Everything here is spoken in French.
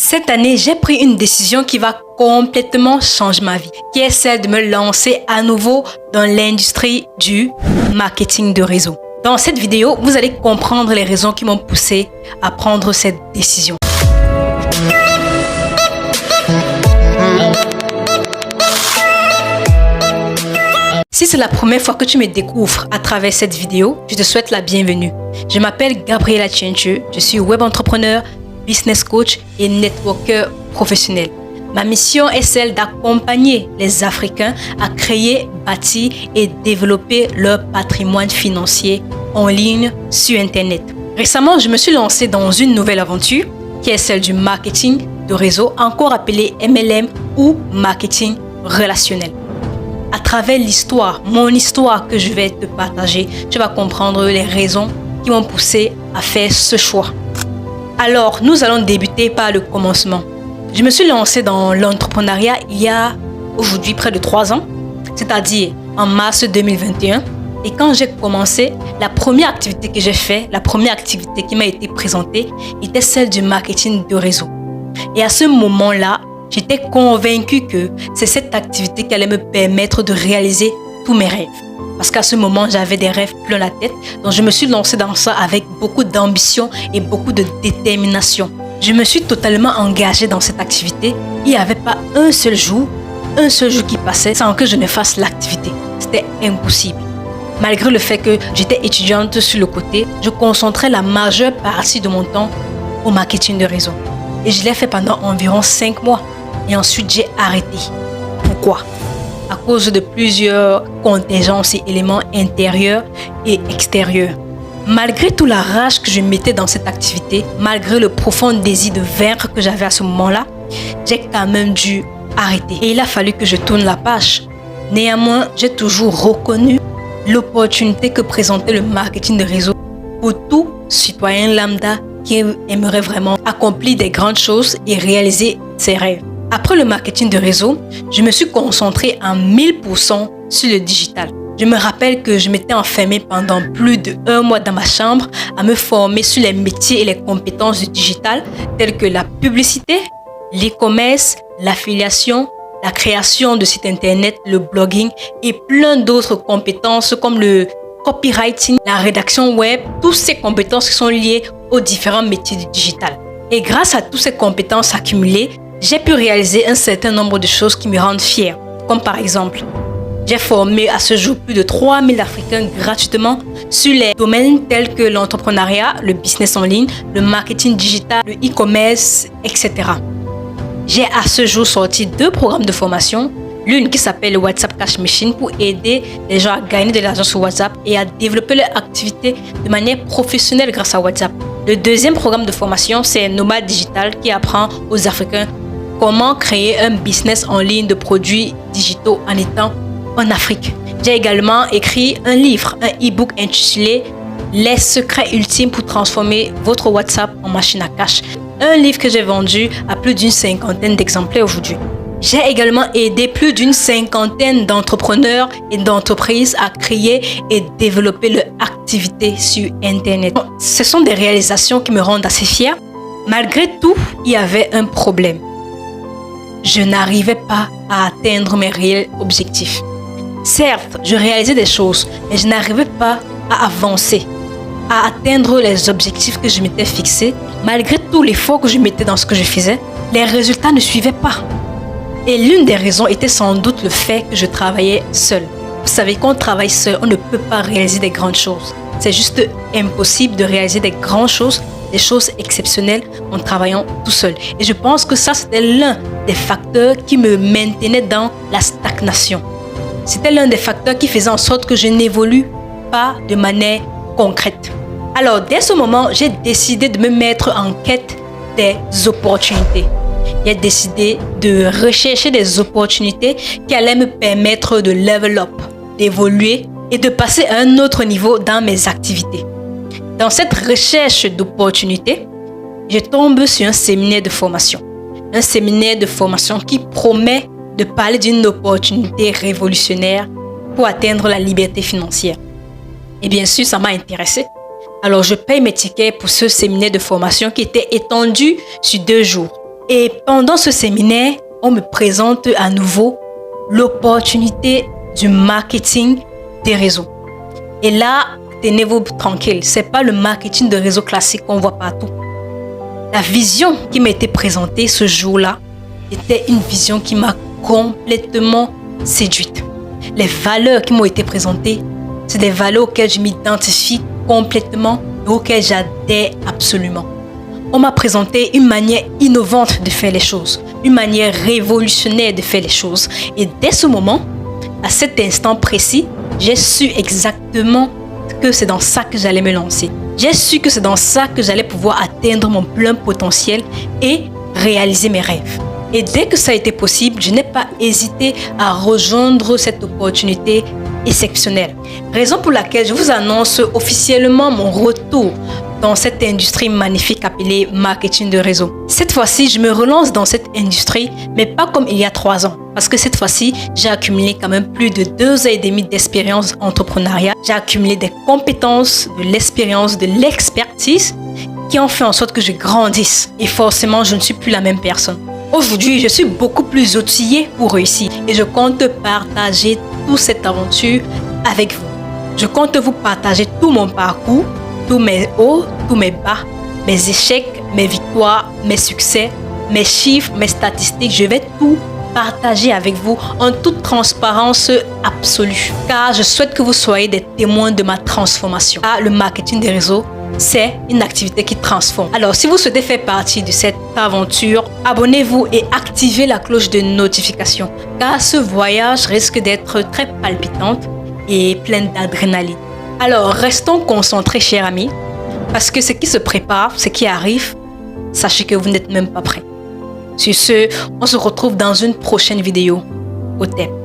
Cette année, j'ai pris une décision qui va complètement changer ma vie, qui est celle de me lancer à nouveau dans l'industrie du marketing de réseau. Dans cette vidéo, vous allez comprendre les raisons qui m'ont poussé à prendre cette décision. Si c'est la première fois que tu me découvres à travers cette vidéo, je te souhaite la bienvenue. Je m'appelle Gabriela Tchenche, je suis web entrepreneur, business coach et networker professionnel. Ma mission est celle d'accompagner les Africains à créer, bâtir et développer leur patrimoine financier en ligne sur Internet. Récemment, je me suis lancée dans une nouvelle aventure qui est celle du marketing de réseau, encore appelé MLM ou marketing relationnel. À travers mon histoire que je vais te partager, tu vas comprendre les raisons qui m'ont poussé à faire ce choix. Alors, nous allons débuter par le commencement. Je me suis lancée dans l'entrepreneuriat il y a aujourd'hui près de 3 ans, c'est-à-dire en mars 2021. Et quand j'ai commencé, la première activité que j'ai faite, la première activité qui m'a été présentée, était celle du marketing de réseau. Et à ce moment-là, j'étais convaincue que c'est cette activité qui allait me permettre de réaliser tous mes rêves. Parce qu'à ce moment, j'avais des rêves plein la tête. Donc, je me suis lancée dans ça avec beaucoup d'ambition et beaucoup de détermination. Je me suis totalement engagée dans cette activité. Il n'y avait pas un seul jour qui passait sans que je ne fasse l'activité. C'était impossible. Malgré le fait que j'étais étudiante sur le côté, je concentrais la majeure partie de mon temps au marketing de réseau. Et je l'ai fait pendant environ 5 mois. Et ensuite, j'ai arrêté. Pourquoi ? À cause de plusieurs contingences et éléments intérieurs et extérieurs. Malgré toute la rage que je mettais dans cette activité, malgré le profond désir de vaincre que j'avais à ce moment-là, j'ai quand même dû arrêter. Et il a fallu que je tourne la page. Néanmoins, j'ai toujours reconnu l'opportunité que présentait le marketing de réseau pour tout citoyen lambda qui aimerait vraiment accomplir des grandes choses et réaliser ses rêves. Après le marketing de réseau, je me suis concentrée à 1000% sur le digital. Je me rappelle que je m'étais enfermée pendant plus d'1 mois dans ma chambre à me former sur les métiers et les compétences du digital telles que la publicité, l'e-commerce, l'affiliation, la création de sites internet, le blogging et plein d'autres compétences comme le copywriting, la rédaction web, toutes ces compétences qui sont liées aux différents métiers du digital. Et grâce à toutes ces compétences accumulées, j'ai pu réaliser un certain nombre de choses qui me rendent fière. Comme par exemple, j'ai formé à ce jour plus de 3000 Africains gratuitement sur les domaines tels que l'entrepreneuriat, le business en ligne, le marketing digital, le e-commerce, etc. J'ai à ce jour sorti 2 programmes de formation. L'une qui s'appelle le WhatsApp Cash Machine pour aider les gens à gagner de l'argent sur WhatsApp et à développer leur activité de manière professionnelle grâce à WhatsApp. Le deuxième programme de formation, c'est Nomade Digital qui apprend aux Africains comment créer un business en ligne de produits digitaux en étant en Afrique. J'ai également écrit un livre, un e-book intitulé « Les secrets ultimes pour transformer votre WhatsApp en machine à cash ». Un livre que j'ai vendu à plus d'une 50aine d'exemplaires aujourd'hui. J'ai également aidé plus d'une 50aine d'entrepreneurs et d'entreprises à créer et développer leur activité sur Internet. Ce sont des réalisations qui me rendent assez fière. Malgré tout, il y avait un problème. Je n'arrivais pas à atteindre mes réels objectifs. Certes, je réalisais des choses, mais je n'arrivais pas à avancer, à atteindre les objectifs que je m'étais fixés. Malgré tout l'effort que je mettais dans ce que je faisais, les résultats ne suivaient pas. Et l'une des raisons était sans doute le fait que je travaillais seule. Vous savez, quand on travaille seul, on ne peut pas réaliser des grandes choses. C'est juste impossible de réaliser des grandes choses, des choses exceptionnelles en travaillant tout seul. Et je pense que ça, c'était l'un des facteurs qui me maintenait dans la stagnation. C'était l'un des facteurs qui faisait en sorte que je n'évolue pas de manière concrète. Alors, dès ce moment, j'ai décidé de me mettre en quête des opportunités. J'ai décidé de rechercher des opportunités qui allaient me permettre de level up, d'évoluer et de passer à un autre niveau dans mes activités. Dans cette recherche d'opportunités, je tombe sur un séminaire de formation. Un séminaire de formation qui promet de parler d'une opportunité révolutionnaire pour atteindre la liberté financière. Et bien sûr, ça m'a intéressée. Alors, je paye mes tickets pour ce séminaire de formation qui était étendu sur 2 jours. Et pendant ce séminaire, on me présente à nouveau l'opportunité du marketing des réseaux. Et là, tenez-vous tranquille, c'est pas le marketing de réseau classique qu'on voit partout. La vision qui m'a été présentée ce jour-là était une vision qui m'a complètement séduite. Les valeurs qui m'ont été présentées, c'est des valeurs auxquelles je m'identifie complètement et auxquelles j'adhère absolument. On m'a présenté une manière innovante de faire les choses, une manière révolutionnaire de faire les choses. Et dès ce moment, à cet instant précis, j'ai su exactement que c'est dans ça que j'allais me lancer. J'ai su que c'est dans ça que j'allais pouvoir atteindre mon plein potentiel et réaliser mes rêves. Et dès que ça a été possible, je n'ai pas hésité à rejoindre cette opportunité exceptionnelle. Raison pour laquelle je vous annonce officiellement mon retour dans cette industrie magnifique appelée marketing de réseau. Cette fois-ci, je me relance dans cette industrie, mais pas comme il y a 3 ans. Parce que cette fois-ci, j'ai accumulé quand même plus de 2 ans et demi d'expérience entrepreneuriale. J'ai accumulé des compétences, de l'expérience, de l'expertise qui ont fait en sorte que je grandisse. Et forcément, je ne suis plus la même personne. Aujourd'hui, je suis beaucoup plus outillée pour réussir et je compte partager toute cette aventure avec vous. Je compte vous partager tout mon parcours, tous mes hauts, tous mes bas, mes échecs, mes victoires, mes succès, mes chiffres, mes statistiques. Je vais tout partager avec vous en toute transparence absolue. Car je souhaite que vous soyez des témoins de ma transformation. Ah, le marketing des réseaux, c'est une activité qui transforme. Alors, si vous souhaitez faire partie de cette aventure, abonnez-vous et activez la cloche de notification. Car ce voyage risque d'être très palpitant et plein d'adrénaline. Alors, restons concentrés, chers amis, parce que ce qui se prépare, ce qui arrive, sachez que vous n'êtes même pas prêts. Sur ce, on se retrouve dans une prochaine vidéo. Au thème.